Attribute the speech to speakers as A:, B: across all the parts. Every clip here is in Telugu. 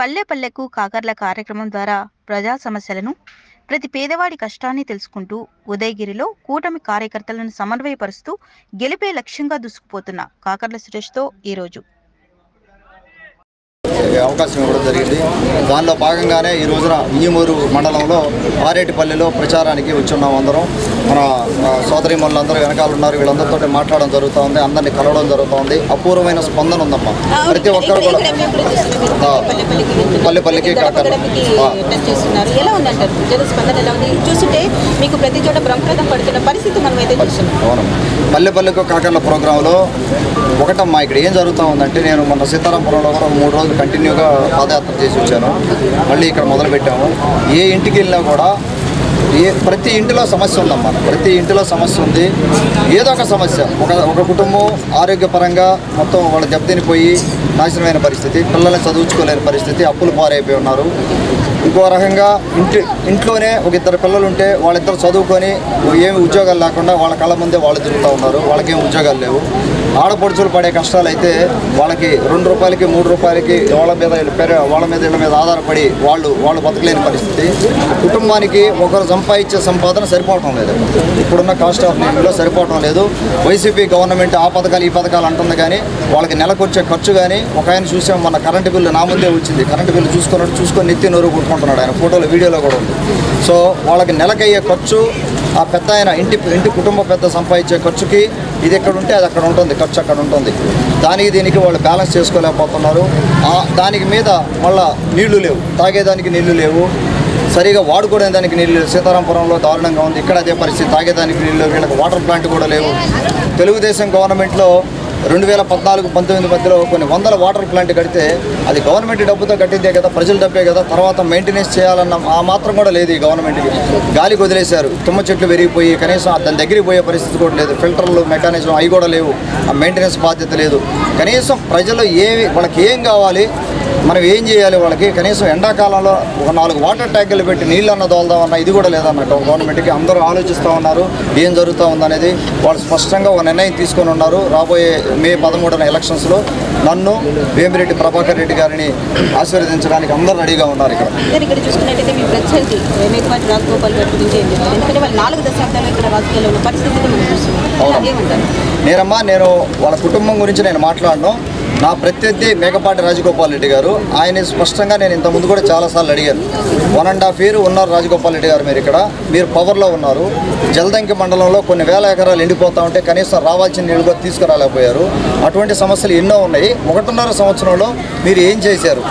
A: పల్లె పల్లెకు కాకర్ల కార్యక్రమం ద్వారా ప్రజా సమస్యలను ప్రతి పేదవాడి కష్టాన్ని తెలుసుకుంటూ ఉదయగిరిలో కూటమి కార్యకర్తలను సమన్వయపరుస్తూ గెలిపే లక్ష్యంగా దూసుకుపోతున్న కాకర్ల సురేష్తో ఈరోజు
B: అవకాశం ఇవ్వడం జరిగింది. దానిలో భాగంగానే ఈ రోజున ఈమూరు మండలంలో ఆరేటిపల్లిలో ప్రచారానికి వచ్చున్నాం. అందరం మన సోదరి మనులందరూ వెనకాల ఉన్నారు. వీళ్ళందరితో మాట్లాడడం జరుగుతుంది, అందరినీ కలవడం జరుగుతుంది. అపూర్వమైన స్పందన ఉందమ్మా. ప్రతి ఒక్కరు కూడా పల్లెపల్లికి పల్లెపల్లికి కాకర్ల ప్రోగ్రాంలో ఒకటమ్మా ఇక్కడ ఏం జరుగుతూ ఉందంటే, నేను మొన్న సీతారాంపురంలో కూడా 3 రోజులు కంటిన్యూగా పాదయాత్ర చేసి వచ్చాను. మళ్ళీ ఇక్కడ మొదలుపెట్టాము. ఏ ఇంటికి వెళ్ళినా కూడా ప్రతి ఇంటిలో సమస్య ఉందమ్మా. ప్రతి ఇంటిలో సమస్య ఉంది. ఏదో ఒక సమస్య. ఒక కుటుంబం ఆరోగ్యపరంగా మొత్తం వాళ్ళ దెబ్బతినిపోయి నాశనమైన పరిస్థితి, పిల్లల్ని చదువుకోలేని పరిస్థితి, అప్పులు పారైపోయి ఉన్నారు. ఇంకో రకంగా ఇంట్లోనే ఒక 2 పిల్లలు ఉంటే వాళ్ళిద్దరు చదువుకొని ఏమి ఉద్యోగాలు లేకుండా వాళ్ళ కళ్ళ ముందే వాళ్ళు తిరుగుతూ ఉన్నారు. వాళ్ళకేం ఉద్యోగాలు లేవు. ఆడపడుచులు పడే కష్టాలు అయితే వాళ్ళకి 2 రూపాయలకి 3 రూపాయలకి వాళ్ళ మీద ఇళ్ళ మీద ఆధారపడి వాళ్ళు బతకలేని పరిస్థితి. కుటుంబానికి ఒకరు సంపాదించే సంపాదన సరిపోవటం లేదు. ఇప్పుడున్న కాస్ట్ ఆఫ్ లివింగ్లో సరిపోవటం లేదు. వైసీపీ గవర్నమెంట్ ఆ పథకాలు ఈ పథకాలు అంటుంది, కానీ వాళ్ళకి నెలకు వచ్చే ఖర్చు కానీ ఒక ఆయన చూసాం, మన కరెంటు బిల్లు నా ముందే వచ్చింది. కరెంటు బిల్లు చూసుకొని నెత్తి నోరు కొట్టుకుంటున్నాడు ఆయన. ఫోటోలో వీడియోలో కూడా ఉంది. సో వాళ్ళకి నెలకయ్యే ఖర్చు, ఆ పెద్ద ఆయన ఇంటి కుటుంబ పెద్ద సంపాదించే ఖర్చుకి ఇది ఎక్కడ ఉంటే అది అక్కడ ఉంటుంది, ఖర్చు అక్కడ ఉంటుంది. దీనికి వాళ్ళు బ్యాలెన్స్ చేసుకోలేకపోతున్నారు. దానికి మీద మళ్ళీ నీళ్లు లేవు, తాగేదానికి నీళ్లు లేవు, సరిగా వాడుకోవడానికి నీళ్ళు లేవు. సీతారాంపురంలో దారుణంగా ఉంది. ఇక్కడ అదే పరిస్థితి. తాగేదానికి నీళ్ళు, వీళ్ళకి వాటర్ ప్లాంట్ కూడా లేవు. తెలుగుదేశం గవర్నమెంట్లో 2014-19 మధ్యలో కొన్ని 100 వాటర్ ప్లాంట్ కడితే అది గవర్నమెంట్ డబ్బుతో కట్టిందే కదా, ప్రజల డబ్బే కదా. తర్వాత మెయింటెనెన్స్ చేయాలన్న ఆ మాత్రం కూడా లేదు ఈ గవర్నమెంట్కి. గాలికి వదిలేశారు. తుమ్మ చెట్లు పెరిగిపోయి కనీసం దాని దగ్గరికి పోయే పరిస్థితి కూడా లేదు. ఫిల్టర్లు, మెకానిజం అవి కూడా లేవు. ఆ మెయింటెనెన్స్ బాధ్యత లేదు. కనీసం ప్రజలు వాళ్ళకి ఏం కావాలి, మనం ఏం చేయాలి వాళ్ళకి, కనీసం ఎండాకాలంలో ఒక 4 వాటర్ ట్యాంకులు పెట్టి నీళ్ళన్న దోల్దామన్నా ఇది కూడా లేదన్నట్టు గవర్నమెంట్కి. అందరూ ఆలోచిస్తూ ఉన్నారు ఏం జరుగుతూ ఉందనేది. వాళ్ళు స్పష్టంగా ఒక నిర్ణయం తీసుకొని ఉన్నారు. రాబోయే మే 13న ఎలక్షన్స్లో నన్ను, వేమిరెడ్డి ప్రభాకర్ రెడ్డి గారిని ఆశీర్వదించడానికి అందరూ రెడీగా ఉన్నారు.
C: ఇక్కడ చూసుకున్నట్టయితే మీ ప్రత్యర్థి మేకపాటి రాజగోపాల్ గారి గురించి ఏం చెప్తారు? ఎందుకంటే వాళ్ళు 4 దశాబ్దాలు ఇక్కడ రాజకీయాల్లో ఉన్న పరిస్థితిని మనం చూస్తున్నాం. ఏమంటారు?
B: నేను వాళ్ళ కుటుంబం గురించి నేను మాట్లాడను. నా ప్రత్యర్థి మేకపాటి రాజగోపాల్ రెడ్డి గారు. ఆయన స్పష్టంగా నేను ఇంతకుముందు కూడా చాలాసార్లు అడిగాను. 1.5 year ఉన్నారు రాజగోపాల్ రెడ్డి గారు. మీరు పవర్లో ఉన్నారు. జలదంకి మండలంలో కొన్ని వేల ఎకరాలు ఎండిపోతూ ఉంటే కనీసం రావాల్సిన నీళ్ళు కూడా తీసుకురాలేకపోయారు. అటువంటి సమస్యలు ఎన్నో ఉన్నాయి. 1.5 సంవత్సరంలో మీరు ఏం చేశారు?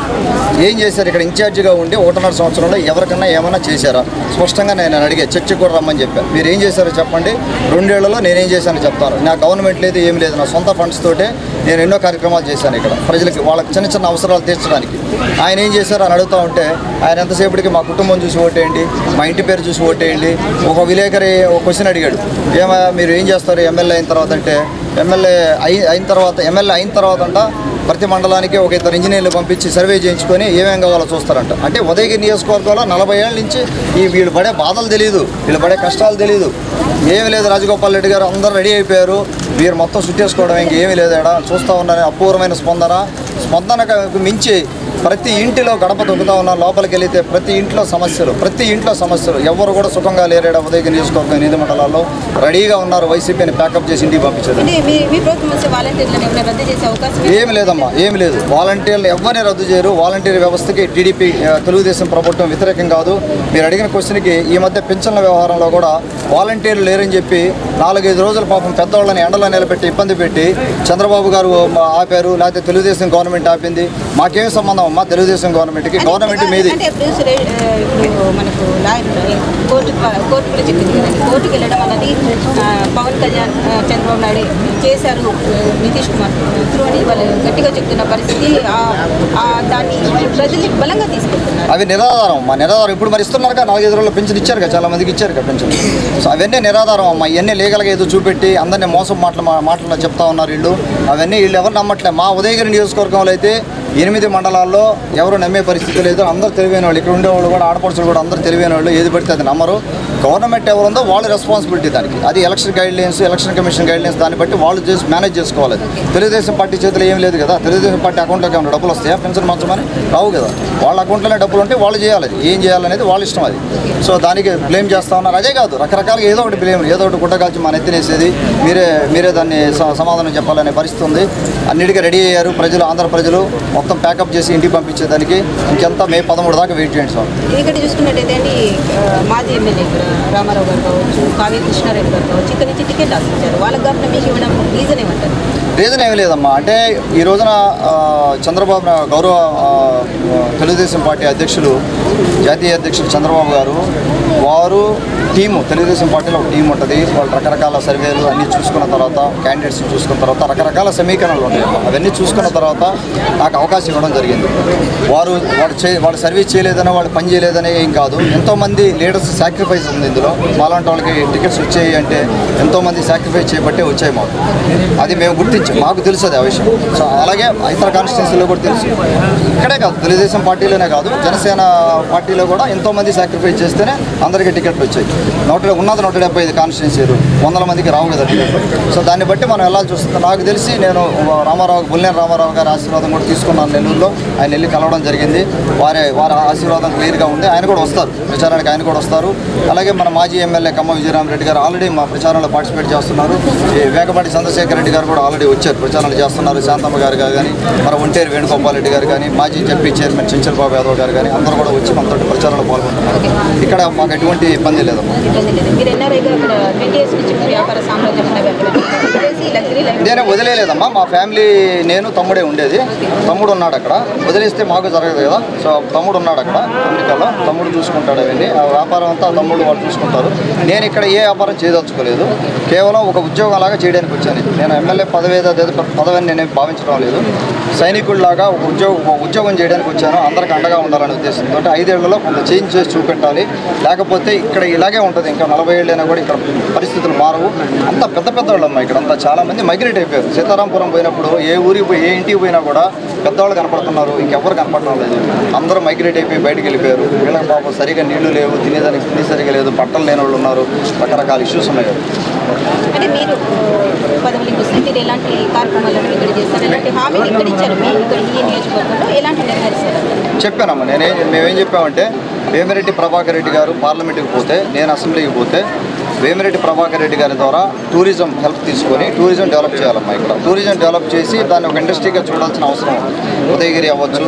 B: ఇక్కడ ఇన్ఛార్జిగా ఉండి 1.5 సంవత్సరంలో ఎవరికన్నా ఏమైనా చేశారా? స్పష్టంగా నేను అడిగే, చర్చకు కూడా రమ్మని చెప్పాను. మీరు ఏం చేశారో చెప్పండి. 2 ఏళ్లలో నేనేం చేశానో చెప్తాను. నా గవర్నమెంట్ లేదు, ఏం లేదు. నా సొంత ఫండ్స్ తోటే నేను ఎన్నో కార్యక్రమాలు చేశాను ఇక్కడ ప్రజలకి, వాళ్ళకి చిన్న అవసరాలు తీర్చడానికి. ఆయన ఏం చేశారో అని అడుగుతూ ఉంటే ఆయన ఎంతసేపటికి మా కుటుంబం చూసి ఓటేయండి, మా ఇంటి పేరు చూసి ఓటేయండి. ఒక విలేకరి ఒక క్వశ్చన్ అడిగాడు, ఏమయ్యా మీరు ఏం చేస్తారు ఎమ్మెల్యే అయిన తర్వాత అంటే, ఎమ్మెల్యే అయిన తర్వాత అంట ప్రతి మండలానికి ఒక 2 ఇంజనీర్లు పంపించి సర్వే చేయించుకొని ఏమేం కావాలో చూస్తారంట. అంటే ఉదయగిరి నియోజకవర్గంలో 40 ఏళ్ళ నుంచి వీళ్ళు పడే బాధలు తెలియదు, వీళ్ళు పడే కష్టాలు తెలియదు. ఏమీ లేదు. రాజగోపాల్ రెడ్డి గారు అందరూ రెడీ అయిపోయారు. వీరు మొత్తం చుట్టేసుకోవడం ఇంకేమీ లేదు. చూస్తూ ఉన్నారని అపూర్వమైన స్పందనకు మించి ప్రతి ఇంటిలో గడప తొక్కుతూ ఉన్నారు. లోపలికి వెళితే ప్రతి ఇంట్లో సమస్యలు. ఎవరు కూడా సుఖంగా లేరేడా. ఉదయగిరి నియోజకవర్గం 8 మండలాల్లో రెడీగా ఉన్నారు. వైసీపీని ప్యాకప్ చేసి ఇంటికి పంపించారు. ఏమి లేదమ్మా, ఏమి లేదు. వాలంటీర్లు ఎవరిని రద్దు చేయరు. వాలంటీర్ వ్యవస్థకి టీడీపీ తెలుగుదేశం ప్రభుత్వం వ్యతిరేకం కాదు. మీరు అడిగిన క్వశ్చన్కి ఈ మధ్య పింఛన్ల వ్యవహారంలో కూడా వాలంటీర్లు లేరని చెప్పి 4-5 రోజుల పాపం పెద్దవాళ్ళని ఎండలో నిలబెట్టి ఇబ్బంది పెట్టి చంద్రబాబు గారు ఆపారు, లేకపోతే తెలుగుదేశం గవర్నమెంట్ ఆపింది. మాకేం సంబంధం అమ్మా తెలుగుదేశం గవర్నమెంట్కి? గవర్నమెంట్ మీది.
C: కోర్టుకు వెళ్ళడం అన్నది పవన్ కళ్యాణ్, చంద్రబాబు నాయుడు చేశారు, నితీష్ కుమార్ అని వాళ్ళు గట్టిగా చెప్తున్న పరిస్థితి. దాన్ని ప్రజలు బలంగా తీసుకెళ్తున్నారు.
B: అవి నిరాధారం అమ్మా, నిరాధారం. ఇప్పుడు మరి ఇస్తున్నారు కదా, 4-5 రోజుల్లో పెన్షన్ ఇచ్చారు కదా, చాలా మందికి ఇచ్చారు కదా పెన్షన్. సో అవన్నీ నిరాధారం అమ్మా. ఇవన్నీ లీగల్గా ఏదో చూపెట్టి అందరినీ మోసం మాటలు చెప్తా ఉన్నారు వీళ్ళు. వీళ్ళు ఎవరు నమ్మట్లే. మా ఉదయగిరి నియోజకవర్గంలో అయితే 8 మండలాల్లో ఎవరు నమ్మే పరిస్థితి లేదు. అందరూ తెలివైన వాళ్ళు. ఇక్కడ ఉండేవాళ్ళు కూడా, ఆడపడుచులు కూడా అందరూ తెలివైన వాళ్ళు. ఏది పడితే అది నమ్మరు. గవర్నమెంట్ ఎవరుందో వాళ్ళు రెస్పాన్సిబిలిటీ దానికి. అది election guidelines, election commission guidelines, దాన్ని బట్టి వాళ్ళు చేసి మేనేజ్ చేసుకోవాలి. తెలుగుదేశం పార్టీ చేతిలో ఏం లేదు కదా. తెలుగుదేశం పార్టీ అకౌంట్లోకి ఏమైనా డబ్బులు వస్తాయా పెన్షన్ మార్చమని? రావు కదా. వాళ్ళ అకౌంట్లోనే డబ్బులు ఉంటే వాళ్ళు చేయాలి. ఏం చేయాలనేది వాళ్ళ ఇష్టం అది. సో దానికి బ్లేమ్ చేస్తా ఉన్నారు. అదే కాదు, రకరకాలుగా ఏదో ఒకటి బ్లేమ్, ఏదో ఒకటి గుట్టకాల్చి మన ఎత్తినేసేది, మీరే దాన్ని సమాధానం చెప్పాలనే పరిస్థితి ఉంది. అన్నిటికీ రెడీ అయ్యారు ప్రజలు, ఆంధ్ర ప్రజలు మొత్తం ప్యాకప్ చేసి ఇంటికి పంపించేదానికి. ఇంకెంత మే 13 దాకా వెయిట్ చేయండి సార్.
C: ఇక్కడ చూసుకున్నట్టయితే అండి, మాజీ ఎమ్మెల్యే ఇక్కడ రామారావు గారు కావచ్చు, కావ్య కృష్ణారెడ్డి గారు కావచ్చు, ఇక్కడ నుంచి టికెట్ ఆశించారు. వాళ్ళకి కాకుండా మీకు ఇవ్వడం రీజన్ ఏమంటారు?
B: రీజన్ ఏమీ లేదమ్మా. అంటే ఈ రోజున చంద్రబాబు గౌరవ తెలుగుదేశం పార్టీ అధ్యక్షులు, జాతీయ అధ్యక్షులు చంద్రబాబు గారు, వారు టీము, తెలుగుదేశం పార్టీలో ఒక టీం ఉంటుంది. వాళ్ళు రకరకాల సర్వేలు అన్నీ చూసుకున్న తర్వాత, క్యాండిడేట్స్ చూసుకున్న తర్వాత, రకరకాల సమీకరణలు ఉంటాయి. అవన్నీ చూసుకున్న తర్వాత నాకు అవకాశం ఇవ్వడం జరిగింది. వాళ్ళు సర్వీస్ చేయలేదని, వాళ్ళు పని చేయలేదని ఏం కాదు. ఎంతోమంది లీడర్స్ సాక్రిఫైస్ ఉంది ఇందులో. మాలాంటి వాళ్ళకి టికెట్స్ వచ్చాయి అంటే ఎంతోమంది సాక్రిఫైస్ చేయబట్టే వచ్చాయి మాకు. అది మేము గుర్తించాం, మాకు తెలుసు అది ఆ విషయం. సో అలాగే ఇతర కాన్స్టిట్యున్సీలో కూడా తెలుసు. ఇక్కడే కాదు, తెలుగుదేశం పార్టీలోనే కాదు, జనసేన పార్టీలో కూడా ఎంతోమంది సాక్రిఫైస్ చేస్తేనే అందరికీ టికెట్లు వచ్చాయి. 175 కాన్స్టిట్యున్సీలు, 100 మందికి రావు కదా టికెట్లు. సో దాన్ని బట్టి మనం వెళ్ళాల్సి వస్తుంది. నాకు తెలిసి నేను బుల్లేని రామారావు గారి ఆశీర్వాదం కూడా తీసుకున్నాను నెల్లూరులో. ఆయన వెళ్ళి కలవడం జరిగింది. వారి ఆశీర్వాదం క్లియర్గా ఉంది. ఆయన కూడా వస్తారు ప్రచారానికి, ఆయన కూడా వస్తారు. అలాగే మన మాజీ ఎమ్మెల్యే కమ్మ విజయరామరెడ్డి గారు ఆల్రెడీ మా ప్రచారంలో పార్టిసిపేట్ చేస్తున్నారు. వేగపాటి చంద్రశేఖర్ రెడ్డి గారు కూడా ఆల్రెడీ వచ్చారు, ప్రచారాలు చేస్తున్నారు. శాంతమ్మ గారు కానీ, మన ఒంటేరు వేణుగోపాల్ రెడ్డి గారు కానీ, మాజీ జడ్పీ చైర్మన్ చెంచల్ బాబు యాదవ్ గారు కానీ అందరూ కూడా వచ్చి మనతో ప్రచారంలో పాల్గొంటున్నారు. ఇక్కడ మాకు ఎటువంటి ఇబ్బంది లేదమ్మా. నేనే వదిలేదమ్మా. మా ఫ్యామిలీ, నేను తమ్ముడే ఉండేది. తమ్ముడు ఉన్నాడు అక్కడ. వదిలేస్తే మాకు జరగదు కదా. సో తమ్ముడు ఉన్నాడు అక్కడ అమెరికాలో. తమ్ముడు చూసుకుంటాడు అవన్నీ. ఆ వ్యాపారం అంతా తమ్ముడు వాళ్ళు చూసుకుంటారు. నేను ఇక్కడ ఏ వ్యాపారం చేయదలుచుకోలేదు. కేవలం ఒక ఉద్యోగం లాగా చేయడానికి వచ్చాను. నేను ఎమ్మెల్యే పదవిని నేనేం భావించడం లేదు. సైనికుల్లాగా ఒక ఉద్యోగం చేయడానికి వచ్చాను. అందరికి అండగా ఉండాలనే ఉద్దేశంతో 5 ఏళ్లలో కొంత చేంజ్ చేసి చూపెట్టాలి. లేకపోతే ఇక్కడ ఇలాగే ఉంటుంది. ఇంకా 40 ఏళ్ళైనా కూడా ఇక్కడ పరిస్థితులు మారవు. అంత పెద్ద వాళ్ళమ్మా. ఇక్కడ అంతా చాలామంది మైగ్రేట్ అయిపోయారు. సీతారాంపురం పోయినప్పుడు ఏ ఊరికి పోయి, ఏ ఇంటికి పోయినా కూడా పెద్దవాళ్ళు కనపడుతున్నారు, ఇంకెవ్వరు కనపడడం లేదు. అందరూ మైగ్రేట్ అయిపోయి బయటకు వెళ్ళిపోయారు. వీళ్ళకి పాపం సరిగా నీళ్లు లేవు, తినేదానికి తిండి సరిగా లేదు, బట్టలు లేని వాళ్ళు ఉన్నారు, రకరకాల ఇష్యూస్ ఉన్నాయి.
C: అంటే మీరు పదవులకు వస్తే మీరు ఎలాంటి కార్యక్రమాలను ఇక్కడ చేస్తారు, ఎలాంటి హామీలు ఇక్కడ ఇచ్చారు, మీరు ఇక్కడ ఈ నియోజకవర్గంలో ఎలాంటి నిర్ణయిస్తారు?
B: చెప్పానమ్మా. మేమేం చెప్పామంటే, వేమిరెడ్డి ప్రభాకర్ రెడ్డి గారు పార్లమెంట్కి పోతే, నేను అసెంబ్లీకి పోతే, వేమిరెడ్డి ప్రభాకర్ రెడ్డి గారి ద్వారా టూరిజం హెల్ప్ తీసుకొని టూరిజం డెవలప్ చేయాలమ్మా. ఇక్కడ టూరిజం డెవలప్ చేసి దాన్ని ఒక ఇండస్ట్రీగా చూడాల్సిన అవసరం ఉంది. ఉదయగిరి అవ్వచ్చు,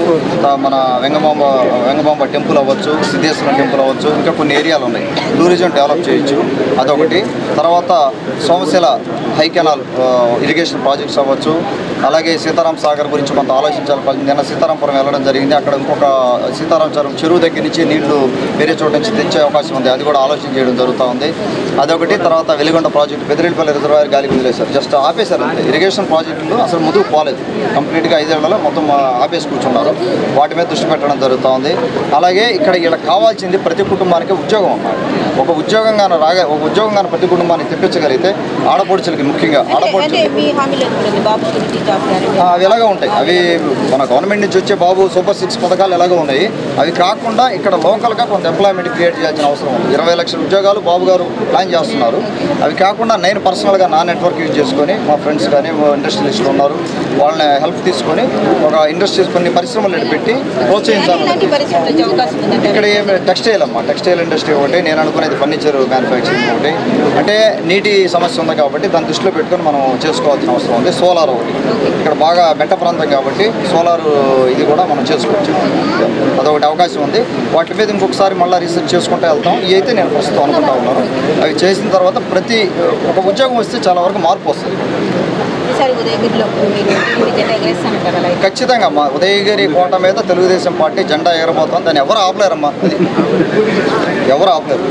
B: మన వెంగమాంబ టెంపుల్ అవ్వచ్చు, సిద్ధేశ్వరం టెంపుల్ అవ్వచ్చు, ఇంకా కొన్ని ఏరియాలు ఉన్నాయి. టూరిజం డెవలప్ చేయొచ్చు, అదొకటి. తర్వాత Somasila high canal irrigation projects అవ్వచ్చు. అలాగే సీతారాం సాగర్ గురించి కొంత ఆలోచించాలి. నిన్న సీతారాంపురం వెళ్ళడం జరిగింది. అక్కడ ఇంకొక సీతారాం చెరువు దగ్గర నుంచి నీళ్లు వేరే చోట నుంచి తెచ్చే అవకాశం ఉంది. అది కూడా ఆలోచన చేయడం జరుగుతూ ఉంది. అదొకటి. తర్వాత వెలిగొండ ప్రాజెక్టు, బెదిరెడ్డిపల్లి రిజర్వాయర్ గాలికి వదిలేశారు. జస్ట్ ఆపేశారు అంతే. ఇరిగేషన్ ప్రాజెక్టులు అసలు ముందుకు పోలేదు. కంప్లీట్గా 5 ఏళ్లలో మొత్తం ఆపేసి కూర్చున్నారు. వాటి మీద దృష్టి పెట్టడం జరుగుతూ ఉంది. అలాగే ఇక్కడ వీళ్ళకి కావాల్సింది ప్రతి కుటుంబానికి ఉద్యోగం అన్నమాట. ఒక ఉద్యోగం కానీ ప్రతి కుటుంబానికి తెప్పించగలిగితే ఆడపడుచులకి, ముఖ్యంగా ఆడపడుచులు అవి ఎలాగో ఉంటాయి. అవి మన గవర్నమెంట్ నుంచి వచ్చే బాబు సూపర్ 6 పథకాలు ఎలాగో ఉన్నాయి. అవి కాకుండా ఇక్కడ లోకల్గా కొంత ఎంప్లాయ్మెంట్ క్రియేట్ చేయాల్సిన అవసరం ఉంది. 20 లక్షల ఉద్యోగాలు బాబు గారు ప్లాన్ చేస్తున్నారు. అవి కాకుండా నేను పర్సనల్గా నా నెట్వర్క్ యూజ్ చేసుకొని, మా ఫ్రెండ్స్ కానీ ఇండస్ట్రియలిస్టులు ఉన్నారు, వాళ్ళని హెల్ప్ తీసుకొని ఒక ఇండస్ట్రీస్, కొన్ని పరిశ్రమలు పెట్టి ప్రోత్సహించాలి. ఇక్కడ ఏమి టెక్స్టైల్ అమ్మా, టెక్స్టైల్ ఇండస్ట్రీ ఒకటి. నేను అనుకునేది ఫర్నిచర్ మ్యానుఫ్యాక్చరింగ్ ఒకటి. అంటే నీటి సమస్య ఉంది కాబట్టి దాన్ని దృష్టిలో పెట్టుకొని మనం చేసుకోవాల్సిన అవసరం ఉంది. సోలార్ ఒకటి. ఇక్కడ బాగా మెట్ట ప్రాంతం కాబట్టి సోలార్ ఇది కూడా మనం చేసుకోవచ్చు. అదొకటి అవకాశం ఉంది. వాటి మీద ఇంకొకసారి మళ్ళీ రీసెర్చ్ చేసుకుంటూ వెళ్తాం. ఇవి అయితే నేను ప్రస్తుతం అనుకుంటా ఉన్నాను. అవి చేసిన తర్వాత ఒక ఉద్యోగం వస్తే చాలా వరకు మార్పు వస్తుంది. ఖచ్చితంగా అమ్మా. ఉదయగిరి కోట మీద తెలుగుదేశం పార్టీ జెండా ఎగరబోతుంది. దాన్ని ఎవరు ఆపలేరమ్మా. అది ఎవరు ఆపలేరు.